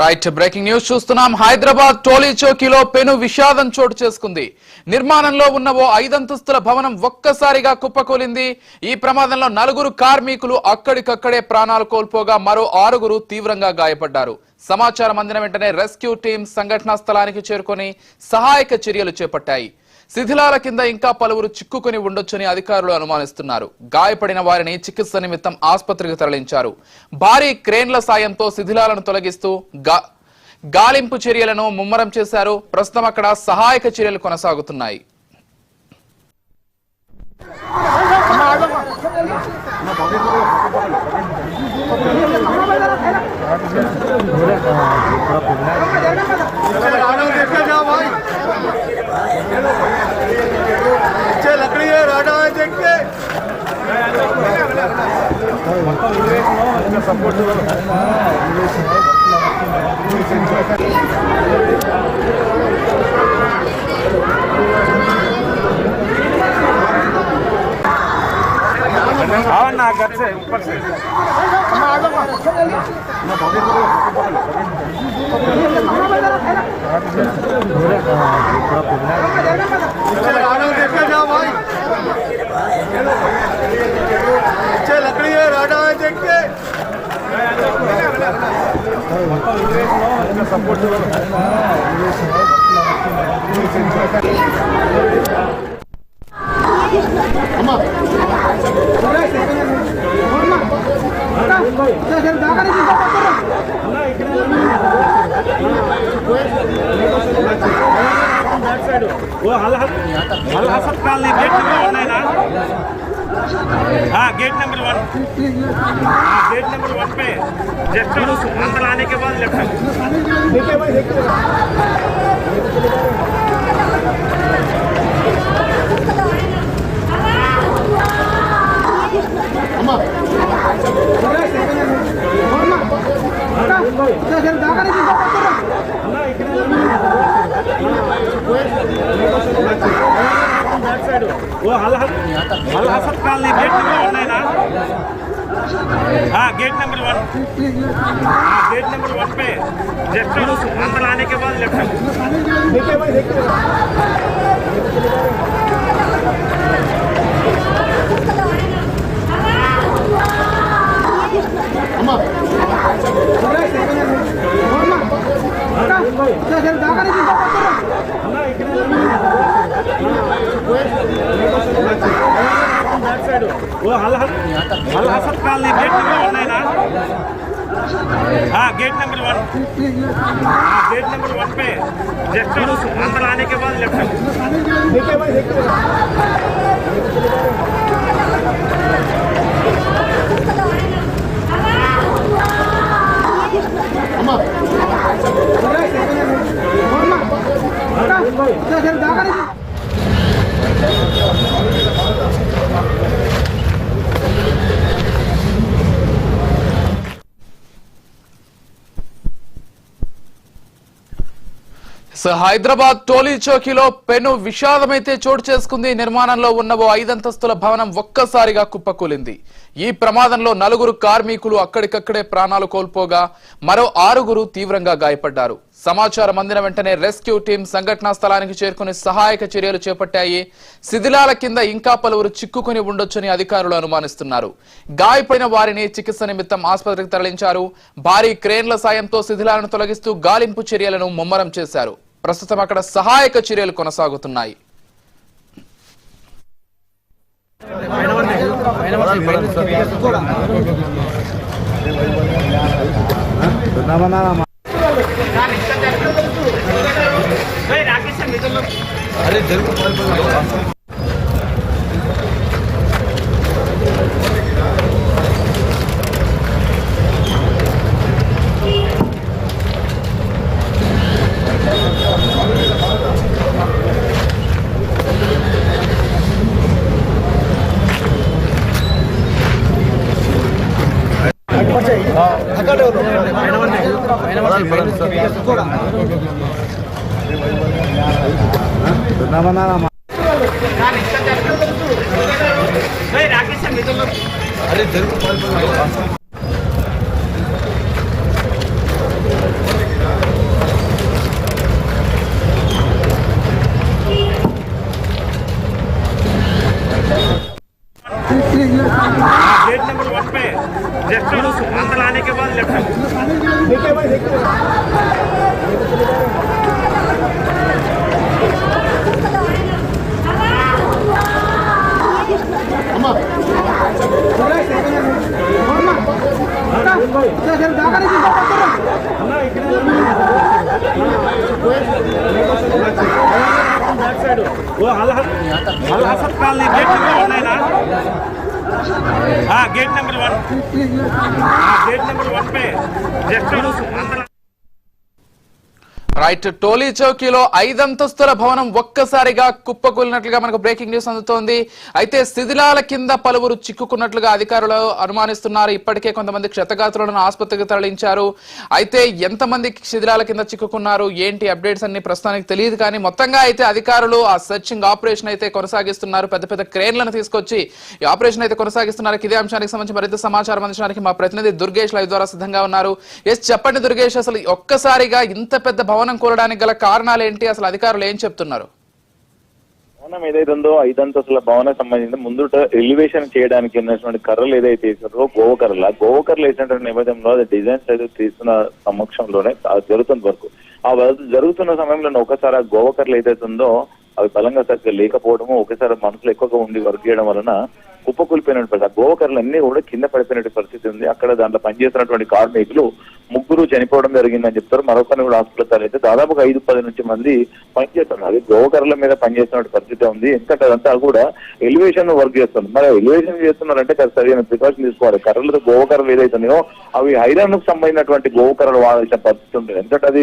Right breaking news చూస్తున్నాం. హైదరాబాద్ టోలీ చౌకీలో పెను విషాదం చోటు చేసుకుంది. నిర్మాణంలో ఉన్న ఓ 5 అంతస్తుల భవనం ఒక్కసారిగా కుప్పకూలింది. ఈ ప్రమాదంలో 4 కార్మికులు అక్కడికక్కడే ప్రాణాలు కోల్పోగా మరో 6 తీవ్రంగా గాయపడ్డారు. సమాచారం అందిన వెంటనే రెస్క్యూ టీం సంఘటనా స్థలానికి చేరుకొని సహాయక చర్యలు చేపట్టాయి. శిథిలాల కింద ఇంకా పలువురు చిక్కుకుని ఉండొచ్చని అధికారులు అనుమానిస్తున్నారు. గాయపడిన వారిని చికిత్స నిమిత్తం ఆసుపత్రికి తరలించారు. భారీ క్రేన్ల సాయంతో శిథిలాలను తొలగిస్తూ గాలింపు చర్యలను ముమ్మరం చేశారు. ప్రస్తుతం అక్కడ సహాయక చర్యలు కొనసాగుతున్నాయి. लकड़ी है राडा है देख के सपोर्ट ना घर से ऊपर से देखा जाओ भाई लकड़ी है राडा है देख के सपोर्ट वो हसत कॉलोनी गेट नंबर 1 है ना। हाँ गेट नंबर 1 गेट नंबर 1 पे जस्ट अंदर आने के बाद लेफ्ट देखिए भाई देखिए वो हसत कॉलोनी गेट नंबर 1 है ना। हाँ गेट नंबर 1 गेट नंबर 1 पे जस्ट अंदर आने के बाद लेफ्ट देखिए भाई देखिए वो हसत कॉलोनी गेट नंबर 1 है ना। हाँ गेट नंबर 1 गेट नंबर 1 पे जस्ट अंदर आने के बाद लेफ्ट देखिए भाई देखिए హైదరాబాద్ టోలీ చౌకీలో పెను విషాదమైతే చోటు చేసుకుంది. నిర్మాణంలో ఉన్న ఓ 5 అంతస్తుల భవనం ఒక్కసారిగా కుప్పకూలింది. ఈ ప్రమాదంలో 4 కార్మికులు అక్కడికక్కడే ప్రాణాలు కోల్పోగా మరో 6 తీవ్రంగా గాయపడ్డారు. సమాచారం అందిన వెంటనే రెస్క్యూ టీం సంఘటనా స్థలానికి చేరుకుని సహాయక చర్యలు చేపట్టాయి. శిథిలాల కింద ఇంకా పలువురు చిక్కుకుని ఉండొచ్చని అధికారులు అనుమానిస్తున్నారు. గాయపడిన వారిని చికిత్స నిమిత్తం ఆసుపత్రికి తరలించారు. భారీ క్రేన్ల సాయంతో శిథిలాలను తొలగిస్తూ గాలింపు చర్యలను ముమ్మరం చేశారు. ప్రస్తుతం అక్కడ సహాయక చర్యలు కొనసాగుతున్నాయి. अरे जरूर अरे जरूर वो अल हसन कॉलोनी गेट नंबर 1 है ना। गेट नंबर 1 गेट नंबर 1 पे जस्ट अंदर రైట్. టోలీ చౌకీలో 5 అంతస్తుల భవనం ఒక్కసారిగా కుప్పకూలినట్లుగా మనకు బ్రేకింగ్ న్యూస్ అందుతోంది. అయితే శిథిలాల కింద పలువురు చిక్కుకున్నట్లుగా అధికారులు అనుమానిస్తున్నారు. ఇప్పటికే కొంతమంది క్షతగాత్రులను ఆసుపత్రికి తరలించారు. అయితే ఎంతమంది శిథిలాల కింద చిక్కుకున్నారు, ఏంటి అప్డేట్స్ అన్ని ప్రస్తుతానికి తెలియదు. కానీ మొత్తంగా అయితే అధికారులు ఆ సెర్చింగ్ ఆపరేషన్ అయితే కొనసాగిస్తున్నారు. పెద్ద పెద్ద క్రేన్లను తీసుకొచ్చి ఈ ఆపరేషన్ అయితే కొనసాగిస్తున్నారు. ఇదే అంశానికి సంబంధించి మరింత సమాచారం అందించడానికి మా ప్రతినిధి దుర్గేష్ లైవ్ ద్వారా సిద్ధంగా ఉన్నారు. చెప్పండి దుర్గేష్, అసలు ఒక్కసారిగా ఇంత పెద్ద భవనం కూలడానికి గల కారణాలు ఏంటి, అసలు అధికారులు ఏం చెప్తున్నారు? భవనం ఏదైతే ఉందో 5 అంతస్తుల భవనం సంబంధించి ముందుట ఎలివేషన్ చేయడానికి ఉన్నటువంటి కర్రలు ఏదైతే వేసారో గోవకర్రలు వేసినటువంటి నేపథ్యంలో అది డిజైన్స్ అయితే తీస్తున్న సమక్షంలోనే జరుగుతున్న వరకు జరుగుతున్న సమయంలో ఒకసారి ఆ గోవకర్రలు ఏదైతే ఉందో అవి బలంగా సరిగ్గా లేకపోవడము, ఒకసారి మనుషులు ఎక్కువగా ఉండి వర్క్ చేయడం వలన కుప్పకూలిపోయినట్టు పరిస్థితి. గోవకర్రలు అన్ని కూడా కింద పడిపోయినట్టు పరిస్థితి ఉంది. అక్కడ దాంట్లో పనిచేస్తున్నటువంటి కార్మికులు 3 చనిపోవడం జరిగిందని చెప్తారు. మరొకరిని కూడా హాస్పిటల్ అయితే దాదాపుగా 5-10 నుంచి మంది పనిచేస్తున్నారు. గోవకర్రల మీద పనిచేస్తున్న పరిస్థితి ఉంది. ఎందుకంటే అదంతా కూడా ఎలివేషన్ వర్క్ చేస్తుంది. మరి ఎలివేషన్ చేస్తున్నారంటే సరైన ప్రికాషన్ తీసుకోవాలి. కర్రలతో గోవకర్రలు ఏదైతున్నాయో అవి ఐరన్ కు సంబంధించినటువంటి గోవకర్రలు వాడాల్సిన పరిస్థితి ఉంటుంది. ఎందుకంటే అది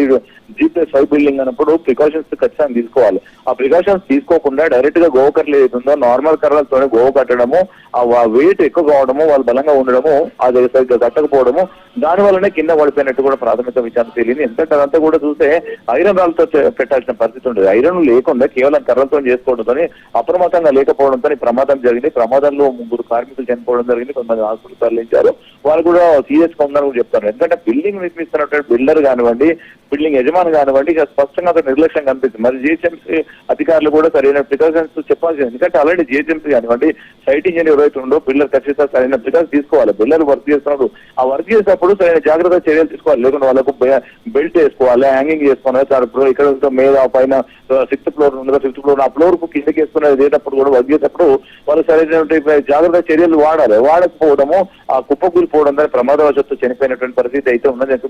G+5 బిల్డింగ్ అన్నప్పుడు ప్రికాషన్స్ ఖచ్చితంగా తీసుకోవాలి. ఆ ప్రికాషన్స్ తీసుకోకుండా డైరెక్ట్ గా గోవకర్రలు ఏదైతుందో నార్మల్ కర్రలతోనే గోవ కట్టడము, ఆ వెయిట్ ఎక్కువ కావడము, వాళ్ళు బలంగా ఉండడము, అది సరిగ్గా కట్టకపోవడము, దాని వల్లనే కింద పడిపోయినట్టు కూడా ప్రాథమిక విచారణ తెలియదు. ఎందుకంటే అదంతా కూడా చూస్తే ఐరన్ రాళ్ళతో పెట్టాల్సిన పరిస్థితి ఉండేది. ఐరన్ లేకుండా కేవలం కర్రలతో చేసుకోవడంతో అప్రమత్తంగా లేకపోవడంతో ప్రమాదం జరిగింది. ప్రమాదంలో 3 కార్మికులు చనిపోవడం జరిగింది. కొంతమంది హాస్పిటల్ తరలించారు. వాళ్ళు కూడా సీరియస్ గా ఉందని చెప్తారు. ఎందుకంటే బిల్డింగ్ నిర్మిస్తున్నటువంటి బిల్డర్ కానివ్వండి, బిల్డింగ్ యజమాని కానివ్వండి, ఇక స్పష్టంగా అక్కడ నిర్లక్ష్యం కనిపిస్తుంది. మరి జిహెచ్ఎంసీ అధికారులు కూడా సరైన ప్రికాషన్స్ చెప్పాల్సింది. ఎందుకంటే ఆల్రెడీ జిహెచ్ఎంసీ కానివ్వండి, సైట్ ఇంజనీర్ ఎవరైతే ఉందో బిల్డర్ ఖచ్చితంగా సరైన ప్రికాషన్ తీసుకోవాలి. బిల్డర్ వర్క్ చేస్తున్నప్పుడు ఆ వర్క్ చేసేటప్పుడు సరైన జాగ్రత్త చర్యలు తీసుకోవాలి. లేకుండా వాళ్ళకు బెల్ట్ వేసుకోవాలి, హ్యాంగింగ్ చేసుకోవాలి. ఇక్కడ మీద పైన 6th ఫ్లోర్ ఉండగా 5th ఫ్లోర్ ఆ ఫ్లోర్ కు కిందకి వేసుకునేది లేనప్పుడు కూడా వర్క్ చేసేటప్పుడు వాళ్ళు సరైన జాగ్రత్త చర్యలు వాడాలి. వాడకపోవడము ఆ కుప్పకూలిపోవడం ద్వారా ప్రమాదవశాత్తు చనిపోయినటువంటి పరిస్థితి అయితే ఉన్నది.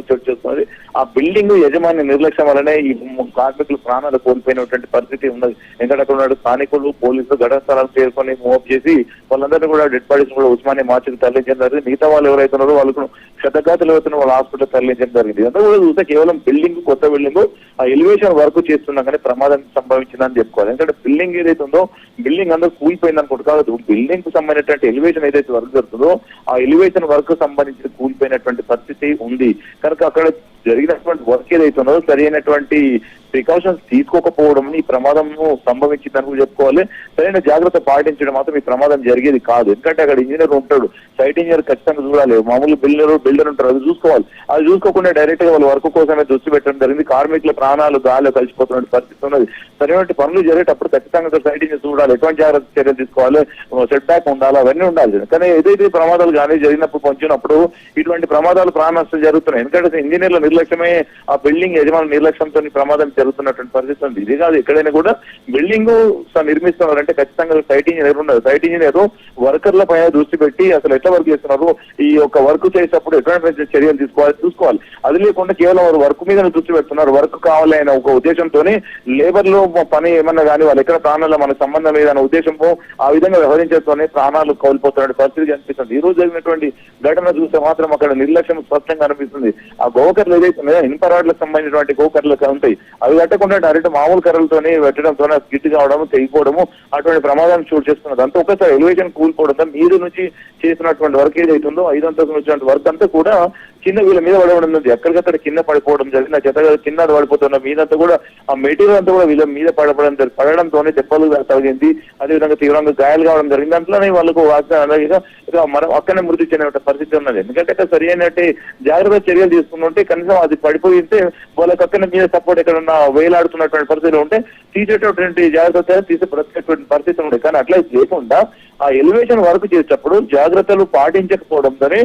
చోటు చేస్తున్నది ఆ బిల్డింగ్ యజమాని నిర్లక్ష్యం వల్లనే ఈ కార్మికులు ప్రాణాలు కోల్పోయినటువంటి పరిస్థితి ఉన్నది. ఎందుకంటే అక్కడ ఉన్న స్థానికులు, పోలీసులు ఘటన స్థలాలు చేరుకొని మూవ్ చేసి వాళ్ళందరినీ కూడా డెడ్ బాడీస్ కూడా ఉస్మానియా మార్చికి తరలించడం జరిగింది. మిగతా వాళ్ళు ఎవరైతే ఉన్నారో వాళ్ళకు క్షతగాతులు అవుతున్న వాళ్ళ హాస్పిటల్ తరలించడం జరిగింది. ఇదంతా కూడా చూస్తే కేవలం బిల్డింగ్, కొత్త బిల్డింగ్ ఆ ఎలివేషన్ వర్క్ చేస్తున్నా కానీ ప్రమాదం సంభవించిందని చెప్పుకోవాలి. ఎందుకంటే బిల్డింగ్ ఏదైతే ఉందో బిల్డింగ్ అందరూ కూలిపోయింది అనుకుంటు కాదు. బిల్డింగ్ కు సంబంధించినటువంటి ఎలివేషన్ ఏదైతే వర్క్ జరుగుతుందో ఆ ఎలివేషన్ వర్క్ సంబంధించి కూలిపోయినటువంటి పరిస్థితి ఉంది. కనుక అక్కడ జరిగినటువంటి వర్క్ ఏదైతే ఉన్నదో సరైనటువంటి ప్రికాషన్స్ తీసుకోకపోవడం ఈ ప్రమాదం సంభవించిందని కూడా చెప్పుకోవాలి. సరైన జాగ్రత్త పాటించడం మాత్రం ఈ ప్రమాదం జరిగేది కాదు. ఎందుకంటే అక్కడ ఇంజనీర్ ఉంటాడు, సైట్ ఇంజనీర్ ఖచ్చితంగా చూడాలి. మామూలు బిల్డర్ ఉంటారు, అది చూసుకోవాలి. అది చూసుకోకుండా డైరెక్ట్ గా వాళ్ళ వర్క్ కోసమే దృష్టి పెట్టడం జరిగింది. కార్మికుల ప్రాణాలు గాలిలో కలిసిపోతున్న పరిస్థితి ఉన్నది. సరైన పనులు జరిగేటప్పుడు ఖచ్చితంగా సైట్ ఇంజనీర్ చూడాలి, ఎటువంటి జాగ్రత్త చర్యలు తీసుకోవాలి, సెట్ బ్యాక్ ఉండాలి, అవన్నీ ఉండాలి. కానీ ఏదైతే ప్రమాదాలు కానీ జరిగినప్పుడు పొంచినప్పుడు ఇటువంటి ప్రమాదాలు ప్రాణ నష్టం జరుగుతున్నాయి. ఎందుకంటే ఇంజనీర్ల నిర్లక్ష్యమే ఆ బిల్డింగ్ యజమాని నిర్లక్ష్యంతో ప్రమాదం జరుగుతున్నటువంటి పరిస్థితి ఉంది. ఇది కాదు, ఎక్కడైనా కూడా బిల్డింగ్ నిర్మిస్తున్నారంటే ఖచ్చితంగా సైట్ ఇంజనీర్ ఉండదు. సైట్ ఇంజనీర్ వర్కర్ల పైన దృష్టి పెట్టి అసలు ఎట్లా వర్క్ చేస్తున్నారు, ఈ యొక్క వర్క్ చేసేటప్పుడు ఎటువంటి చర్యలు చూసుకోవాలి. అది లేకుండా కేవలం వారు వర్క్ మీద దృష్టి పెడుతున్నారు. వర్క్ కావాలి అనే ఒక ఉద్దేశంతోనే లేబర్ లో పని ఏమన్నా కానీ వాళ్ళు ఎక్కడ ప్రాణాల్లో మనకు సంబంధం లేదన్న ఉద్దేశంతో ఆ విధంగా వ్యవహరించేస్తూనే ప్రాణాలు కోల్పోతున్న పరిస్థితి కనిపిస్తుంది. ఈ రోజు జరిగినటువంటి ఘటన చూస్తే మాత్రం అక్కడ నిర్లక్ష్యం స్పష్టంగా కనిపిస్తుంది. ఆ గోకర్లు ఏదైతే ఇన్ఫరాడ్లకు సంబంధించినటువంటి గోకర్లు ఉంటాయి, అవి కట్టకుండా డైరెక్ట్ మామూలు కర్రలతోనే పెట్టడంతో గిట్ కావడము, తెగిపోవడము, అటువంటి ప్రమాదాన్ని చోటు చేస్తున్నది. అంతా ఒకసారి ఎలివేషన్ కూలిపోవడం మీద నుంచి చేసినటువంటి వర్క్ ఏదైతుందో 5 అంతస్తుల నుంచి వర్క్ అంతా కూడా కింద వీళ్ళ మీద పడవడం ఉంది. ఎక్కడికక్కడ కింద పడిపోవడం జరిగింది. ఆ చెత్త కింద పడిపోతున్న మీదంతా కూడా ఆ మెటీరియల్ అంతా కూడా వీళ్ళ మీద పడడంతోనే దెబ్బలు తగిలింది. అదేవిధంగా తీవ్రంగా గాయాలు కావడం జరిగింది. దాంట్లోనే వాళ్ళకు మనం అక్కడనే మృతి చెందిన పరిస్థితి ఉన్నది. ఎందుకంటే సరి అయినట్టు జాగ్రత్త చర్యలు తీసుకుంటుంటే కనీసం అది పడిపోయితే వాళ్ళకి అక్కడ మీద సపోర్ట్ ఎక్కడన్నా వేలాడుతున్నటువంటి పరిస్థితులు ఉంటే తీసేటటువంటి జాగ్రత్త తీసే ప్రత్యేకటువంటి పరిస్థితి ఉంది. కానీ అట్లా లేకుండా ఆ ఎలివేషన్ వర్క్ చేసేటప్పుడు జాగ్రత్తలు పాటించకపోవడంతోనే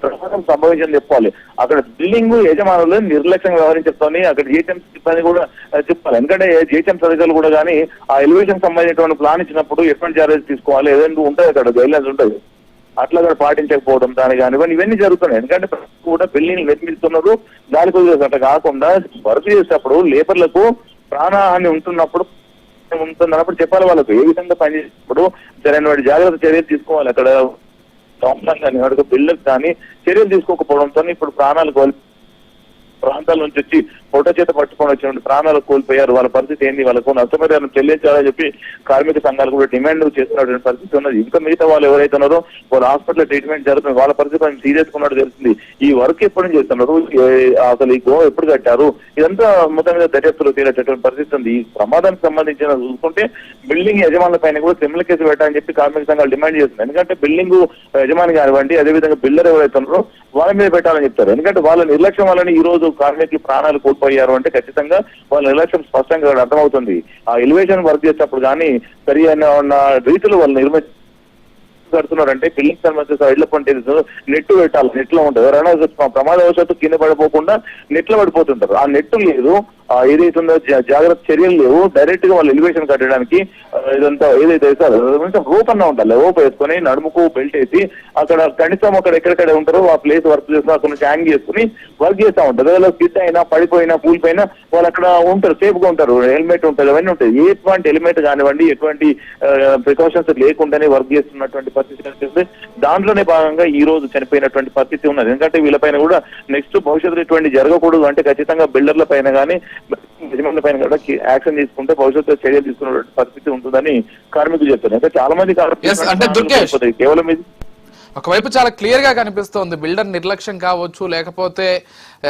ప్రమాదం సంభవించని చెప్పాలి. అక్కడ బిల్డింగ్ యజమానులు నిర్లక్ష్యంగా వ్యవహరించుకొని అక్కడ జిహెచ్ఎంసీ సిబ్బంది కూడా చెప్పాలి. ఎందుకంటే జిహెచ్ఎంసీ అధికారులు కూడా కానీ ఆ ఎలివేషన్ సంబంధించినటువంటి ప్లాన్ ఇచ్చినప్పుడు ఎటువంటి జాగ్రత్తలు తీసుకోవాలి, ఏదైనా ఉంటుంది అక్కడ గైడ్లైన్స్ ఉంటుంది, అట్లా కూడా పాటించకపోవడం దాని కానివ్వండి ఇవన్నీ జరుగుతున్నాయి. ఎందుకంటే కూడా బిల్డింగ్ నిర్మిస్తున్నారు, గాలి కుదిరేసి అట్లా కాకుండా వర్క్ చేసేటప్పుడు లేబర్లకు ప్రాణహాని ఉంటున్నప్పుడు ఉంటుంది అన్నప్పుడు చెప్పాలి వాళ్ళకు ఏ విధంగా పనిచేసినప్పుడు సరైన వాటి జాగ్రత్త చర్యలు తీసుకోవాలి. అక్కడ కానీ అక్కడ బిల్డర్స్ కానీ చర్యలు తీసుకోకపోవడంతో ఇప్పుడు ప్రాణాలు ప్రాంతాల నుంచి వచ్చి ఫోటో చేత పట్టుకొని వచ్చిన ప్రాణాలు కోల్పోయారు. వాళ్ళ పరిస్థితి ఏంది, వాళ్ళకు నష్టపరిహారం చెల్లించాలని చెప్పి కార్మిక సంఘాలు కూడా డిమాండ్ చేస్తున్నటువంటి పరిస్థితి ఉన్నది. ఇంకా మిగతా వాళ్ళు ఎవరైతే ఉన్నారో వాళ్ళు హాస్పిటల్ ట్రీట్మెంట్ జరుగుతుంది, వాళ్ళ పరిస్థితి కొంచెం సీరియస్ ఉన్నట్టు తెలుస్తుంది. ఈ వర్క్ ఎప్పటి నుంచి చేస్తున్నారు, అసలు ఈ గో ఎప్పుడు కట్టారు, ఇదంతా మొత్తం మీద దర్యాప్తులు తీరేటటువంటి పరిస్థితి ఉంది. ఈ ప్రమాదానికి సంబంధించిన చూసుకుంటే బిల్డింగ్ యజమానుల పైన కూడా క్రిమినల్ కేసు పెట్టాలని చెప్పి కార్మిక సంఘాలు డిమాండ్ చేస్తుంది. ఎందుకంటే బిల్డింగ్ యజమాని కానివ్వండి, అదేవిధంగా బిల్డర్ ఎవరైతే ఉన్నారో వాళ్ళ మీద పెట్టాలని చెప్తారు. ఎందుకంటే వాళ్ళ నిర్లక్ష్యం వల్ల ఈ రోజు కార్మికులు ప్రాణాలు కోల్పోయారు అంటే ఖచ్చితంగా వాళ్ళ నిర్లక్ష్యం స్పష్టంగా అర్థమవుతుంది. ఆ ఎలివేషన్ వర్క్ చేసేటప్పుడు కానీ సరి అయిన రీతిలో వాళ్ళు కడుతున్నారంటే బిల్డింగ్ సంబంధించిన సైడ్ల పంటే నెట్ పెట్టాలి. నెట్ లో ఉంటుంది, ఎవరైనా ప్రమాదవశాత్తు కింద పడిపోకుండా నెట్ లో పడిపోతుంటారు. ఆ నెట్ లేదు, ఏదైతుందో జాగ్రత్త చర్యలు లేవు. డైరెక్ట్ గా వాళ్ళు ఎలివేషన్ కట్టడానికి ఇదంతా ఏదైతే రోప్ అన్నా ఉండాలి, రోప్ వేసుకొని నడుముకు బెల్ట్ వేసి అక్కడ కనీసం అక్కడ ఎక్కడెక్కడ ఉంటారో ఆ ప్లేస్ వర్క్ చేస్తున్నా అక్కడ నుంచి హ్యాంగ్ చేసుకుని వర్క్ చేస్తూ ఉంటారు. ఒకవేళ స్కిడ్ అయినా పడిపోయినా కూలిపోయినా వాళ్ళు అక్కడ ఉంటారు, సేఫ్ గా ఉంటారు, హెల్మెట్ ఉంటుంది, అవన్నీ ఉంటాయి. ఎటువంటి హెల్మెట్ కానివ్వండి, ఎటువంటి ప్రికాషన్స్ లేకుండానే వర్క్ చేస్తున్నటువంటి పరిస్థితి కనిపిస్తుంది. దాంట్లోనే భాగంగా ఈ రోజు చనిపోయినటువంటి పరిస్థితి ఉన్నది. ఎందుకంటే వీళ్ళపైన కూడా నెక్స్ట్ భవిష్యత్తులో ఇటువంటి జరగకూడదు అంటే ఖచ్చితంగా బిల్డర్ల పైన కానీ యజమానుల పైన కూడా యాక్షన్ తీసుకుంటే భవిష్యత్తులో చర్యలు తీసుకున్న పరిస్థితి ఉంటుందని కార్మికులు చెప్తారు. ఇంకా చాలా మంది కార్మికులు కేవలం ఇది ఒకవైపు చాలా క్లియర్ గా కనిపిస్తోంది, బిల్డర్ నిర్లక్ష్యం కావచ్చు, లేకపోతే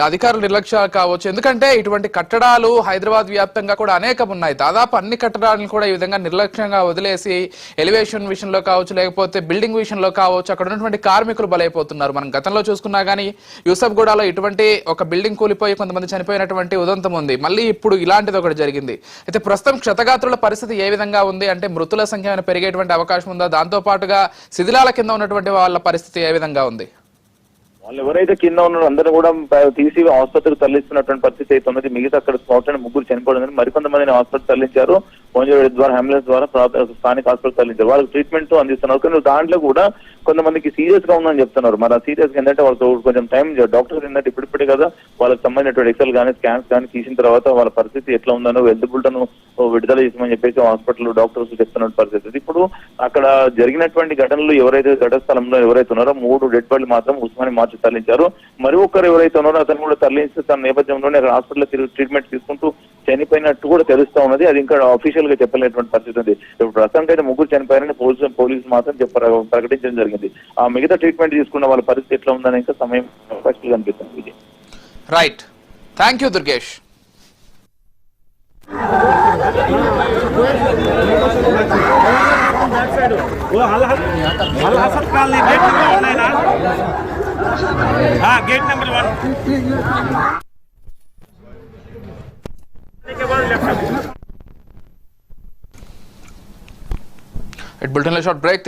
అధికారుల నిర్లక్ష్యాలు కావచ్చు. ఎందుకంటే ఇటువంటి కట్టడాలు హైదరాబాద్ వ్యాప్తంగా కూడా అనేకం ఉన్నాయి. దాదాపు అన్ని కట్టడాలను కూడా ఈ విధంగా నిర్లక్ష్యంగా వదిలేసి ఎలివేషన్ విషయంలో కావచ్చు, లేకపోతే బిల్డింగ్ విషయంలో కావచ్చు, అక్కడ ఉన్నటువంటి కార్మికులు బలైపోతున్నారు. మనం గతంలో చూసుకున్నా కానీ యూసఫ్గూడలో ఇటువంటి ఒక బిల్డింగ్ కూలిపోయి కొంతమంది చనిపోయినటువంటి ఉదంతం ఉంది. మళ్ళీ ఇప్పుడు ఇలాంటిది ఒకటి జరిగింది. అయితే ప్రస్తుతం క్షతగాత్రుల పరిస్థితి ఏ విధంగా ఉంది అంటే మృతుల సంఖ్య పెరిగేటువంటి అవకాశం ఉందా, దాంతో పాటుగా శిథిలాల కింద ఉన్నటువంటి వాళ్ళ పరిస్థితి ఏ విధంగా ఉంది? వాళ్ళు ఎవరైతే కింద ఉన్నారో అందరూ కూడా తీసి ఆసుపత్రికి తరలిస్తున్నటువంటి పరిస్థితి అయితే ఉన్నది. మిగతా అక్కడ స్పాట్ ముగ్గురు చనిపోవడం, మరికొంతమందిని హాస్పిటల్ తరలించారు, ద్వారా అంబులెన్స్ ద్వారా స్థానిక హాస్పిటల్ తరలించారు. వాళ్ళకి ట్రీట్మెంట్ అందిస్తున్నారు. కానీ దాంట్లో కూడా కొంతమందికి సీరియస్ గా ఉందని చెప్తున్నారు. మరి ఆ సీరియస్ గా ఏంటంటే వాళ్ళకి కొంచెం టైం డాక్టర్స్ ఏంటంటే ఇప్పుడిప్పుడే కదా వాళ్ళకి సంబంధించినటువంటి ఎక్సెల్ కానీ స్కాన్స్ కానీ తీసిన తర్వాత వాళ్ళ పరిస్థితి ఎట్లా ఉందనో హెల్త్ బులెటిన్ విడుదల చేసామని చెప్పేసి హాస్పిటల్ డాక్టర్స్ చెప్తున్న పరిస్థితి. ఇప్పుడు అక్కడ జరిగినటువంటి ఘటనలు ఎవరైతే ఘట స్థలంలో ఎవరైతే ఉన్నారో 3 డెడ్ బాడీలు మాత్రం ఉస్మాని మార్చి తరలించారు. మరి ఒక్కరు ఎవరైతే ఉన్నారో అతను కూడా తరలించి తన నేపథ్యంలోనే అక్కడ హాస్పిటల్ ట్రీట్మెంట్ తీసుకుంటూ చనిపోయినట్టు కూడా తెలుస్తా ఉన్నది. అది ఇంకా అఫీషియల్ గా చెప్పలేనటువంటి పరిస్థితి ఉంది. ఇప్పుడు ప్రస్తుతానికి అయితే 3 చనిపోయారని పోలీసులు మాత్రం ప్రకటించడం జరిగింది. ఆ మిగతా ట్రీట్మెంట్ తీసుకున్న వాళ్ళ పరిస్థితి ఎట్లా ఉందని ఇంకా సమయం కనిపిస్తుంది. Right, thank you Durgesh. Gate number 1 bulletin లో షార్ట్ బ్రేక్